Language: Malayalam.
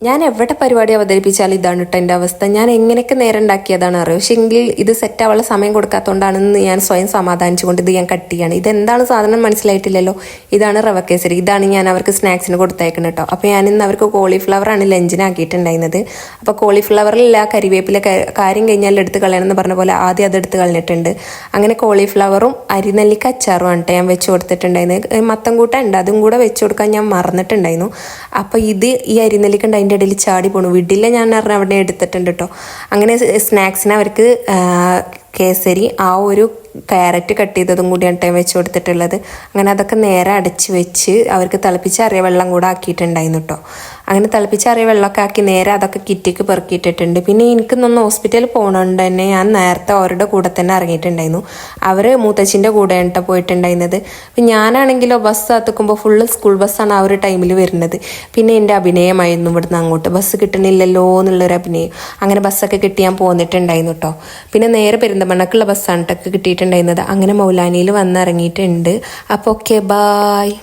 ഞാൻ എവിടെ പരിപാടി അവതരിപ്പിച്ചാലും ഇതാണ് കേട്ടോ എൻ്റെ അവസ്ഥ. ഞാൻ എങ്ങനെയൊക്കെ നേരം ഉണ്ടാക്കിയതാണ് അറിയോ, പക്ഷേ എങ്കിൽ ഇത് സെറ്റ് ആവാനുള്ള സമയം കൊടുക്കാത്തതുകൊണ്ടാണെന്ന് ഞാൻ സ്വയം സമാധാനിച്ചുകൊണ്ട് ഇത് ഞാൻ കട്ട് ചെയ്യാണ്. ഇതെന്താണ് സാധനം മനസ്സിലായിട്ടില്ലല്ലോ. ഇതാണ് റവ കേസരി. ഇതാണ് ഞാൻ അവർക്ക് സ്നാക്സിന് കൊടുത്തേക്കുന്നത് കേട്ടോ. അപ്പോൾ ഞാൻ ഇന്ന് അവർക്ക് കോളിഫ്ലവറാണ് ലഞ്ചിനാക്കിയിട്ടുണ്ടായിരുന്നത്. അപ്പോൾ കോളിഫ്ലവറിൽ ആ കരിവേപ്പില കാര്യം കഴിഞ്ഞാൽ എടുത്ത് കളയണമെന്ന് പറഞ്ഞ പോലെ ആദ്യം അതെടുത്ത് കളഞ്ഞിട്ടുണ്ട്. അങ്ങനെ കോളിഫ്ലവറും അരിനെല്ലിക്ക അച്ചാറുമാണ് കേട്ടോ ഞാൻ വെച്ച് കൊടുത്തിട്ടുണ്ടായിരുന്നത്. മത്തം കൂട്ട ഉണ്ട്, അതും കൂടെ വെച്ച് കൊടുക്കാൻ ഞാൻ മറന്നിട്ടുണ്ടായിരുന്നു. അപ്പോൾ ഇത് ഈ അരിനെല്ലിക്ക ഉണ്ട്, അതിൻ്റെ ഇടയിൽ ചാടി പോണു. വീട്ടിലെ ഞാൻ അവിടെ എടുത്തിട്ടുണ്ട് കേട്ടോ. അങ്ങനെ സ്നാക്സിന് അവർക്ക് കേസരി ആ ഒരു ക്യാരറ്റ് കട്ട് ചെയ്തതും കൂടിയാണ് ടൈം വെച്ച് കൊടുത്തിട്ടുള്ളത്. അങ്ങനെ അതൊക്കെ നേരെ അടച്ച് വെച്ച് അവർക്ക് തിളപ്പിച്ചറിയ വെള്ളം കൂടെ ആക്കിയിട്ടുണ്ടായിരുന്നു കേട്ടോ. അങ്ങനെ തിളപ്പിച്ചറിയ വെള്ളമൊക്കെ ആക്കി നേരെ അതൊക്കെ കിറ്റിക്ക് പെറുക്കിയിട്ടിട്ടുണ്ട്. പിന്നെ എനിക്കൊന്ന് ഹോസ്പിറ്റലിൽ പോകണോണ്ട് തന്നെ ഞാൻ നേരത്തെ അവരുടെ കൂടെ തന്നെ ഇറങ്ങിയിട്ടുണ്ടായിരുന്നു. അവർ മൂത്തച്ഛൻ്റെ കൂടെയാണ് കേട്ടോ പോയിട്ടുണ്ടായിരുന്നത്. അപ്പം ഞാനാണെങ്കിലോ ബസ് കാത്തുക്കുമ്പോൾ ഫുള്ള് സ്കൂൾ ബസ്സാണ് ആ ഒരു ടൈമിൽ വരുന്നത്. പിന്നെ എൻ്റെ അഭിനയമായിരുന്നു ഇവിടുന്ന് അങ്ങോട്ട്, ബസ് കിട്ടണില്ലല്ലോ എന്നുള്ളൊരു അഭിനയം. അങ്ങനെ ബസ്സൊക്കെ കിട്ടി ഞാൻ പോന്നിട്ടുണ്ടായിരുന്നു കേട്ടോ. പിന്നെ നേരെ പെരിന്തമണ്ണക്കുള്ള ബസ്സാണ് കേട്ടോ കിട്ടിയിട്ടുണ്ടായിരുന്നത്. അങ്ങനെ മൗലാനിയിൽ വന്നിറങ്ങിയിട്ടുണ്ട്. അപ്പോൾ ഓക്കെ, ബായ്.